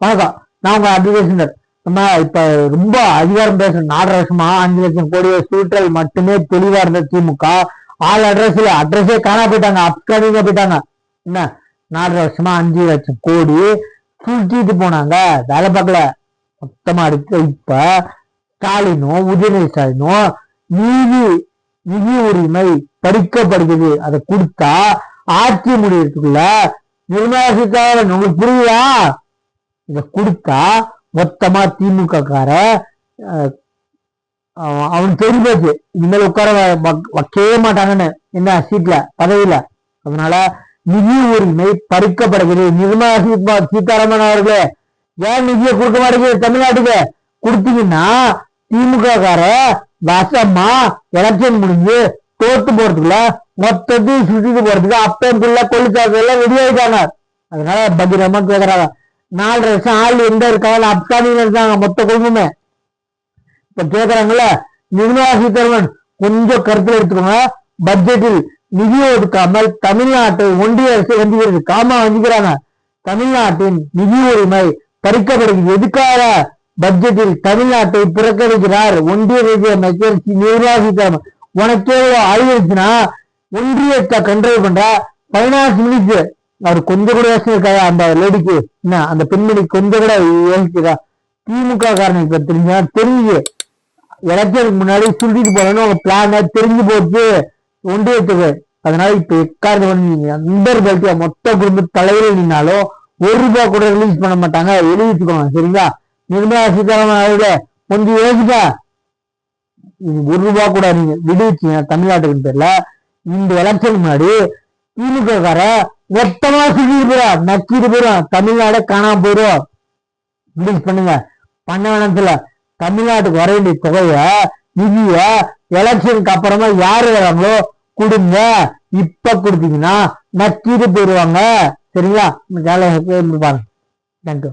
வணக்கம், நான் உங்க அட்வொகேட். நம்ம இப்ப ரொம்ப அதிகாரம் பேசணும். 4.5 வருஷமா 5 லட்சம் கோடி சூற்றல் மட்டுமே தெளிவா இருந்த திமுக ஆள் அட்ரஸே காணா போயிட்டாங்க, அப்கமிங்கா போயிட்டாங்க. என்ன 4.5 வருஷமா 5 லட்சம் கோடி சுருட்டிட்டு போனாங்க, வேலை பார்க்கல. மொத்தமா இருக்கு. இப்ப ஸ்டாலினும் உதயநிதி ஸ்டாலினும் நிதி உரிமை பறிக்கப்படுகிறது, அதை கொடுத்தா ஆட்சி முடியறதுக்குள்ள நிர்மலா சீதாராமன் உங்களுக்கு புரியுதா? இத கொடுத்தா மொத்தமா திமுக கார அவனுக்கு தெரிஞ்சு போச்சு, இனிமேல் உட்கார வைக்கவே மாட்டாங்கன்னு. என்ன சீட்ல பதவியில. அதனால நிதி உரிமை பறிக்கப்படுகிறது. நிர்மலா சீதாராமன் அவர்களே, ஏன் நிதியை கொடுக்க மாட்டேங்குது தமிழ்நாட்டுக்கு? கொடுத்தீங்கன்னா திமுக கார வசமா எலெக்ஷன் முடிஞ்சு தோத்து போறதுக்குள்ள மொத்தத்தையும் சுத்திட்டு போறதுக்கு அப்பக்குள்ள கொள்ளிச்சாக்கு எல்லாம் ரெடி ஆயிட்டாங்க. அதனால பகிரமா கேக்குறாங்க. 4.5 வருஷம் ஆள் எந்த இருக்காங்க, அப்கானிங்க இருக்காங்க மொத்த குடும்பமே. இப்ப கேக்குறாங்கல்ல, நிர்மலா சீதாராமன் கொஞ்சம் கருத்துல எடுத்துக்கோங்க. பட்ஜெட்டில் நிதி ஒதுக்காமல் தமிழ்நாட்டை ஒன்றிய அரசு வஞ்சிக்கிறது. காமா வஞ்சிக்கிறாங்க. தமிழ்நாட்டின் நிதி உரிமை பறிக்கப்படுகிறது. எதுக்காக? பட்ஜெட்டில் தமிழ்நாட்டை புறக்கணிக்கிறார் ஒன்றிய நிதி அமைச்சர் நிர்மலா சீதாராமன். உனக்கே ஆய்வுச்சுன்னா ஒன்றியத்தை கண்ட்ரோல் பண்ற பைனான்ஸ் மினிஸ்டர் அவர் கொஞ்சம் கூட யோசனை இருக்காது. அந்த லேடிக்கு என்ன, அந்த பெண்மணி கொஞ்சம் கூட யோசிக்கிறா? திமுக காரனுக்கு தெரிஞ்சு எலெக்ஷனுக்கு முன்னாடி சுருட்டிட்டு போகணும்னு அவங்க பிளான தெரிஞ்சு போச்சு ஒன்றியத்துக்கு. அதனால இப்ப எக்காரணம் பண்ணீங்க நண்பர் பல்ட்டியா மொத்த குடும்ப தலைவர்கள் நின்னாலும் ₹1 கூட ரிலீஸ் பண்ண மாட்டாங்க. எழுதி வச்சுக்கோங்க, சரிங்களா? நிர்மலா சீதாராமன் அவர்களே, கொஞ்சம் யோசிச்சா ₹1 கூட நீங்க விடுவிச்சீங்க தமிழ்நாட்டுக்கு பேர்ல. இந்த எலெக்ஷன் முன்னாடி திமுக கார மொத்தமா சுற்றிட்டு போயிடும், நக்கிட்டு போயிடும், தமிழ்நாடு காணாம போயிடும். ரிலீஸ் பண்ணுங்க. பண்ண வேணாம்ல. தமிழ்நாட்டுக்கு வர வேண்டிய தொகைய நிதிய எலெக்ஷனுக்கு அப்புறமா யாரு வராங்களோ கொடுங்க. இப்ப கொடுத்தீங்கன்னா நக்கிட்டு போயிடுவாங்க, சரிங்களா? தேங்க்யூ.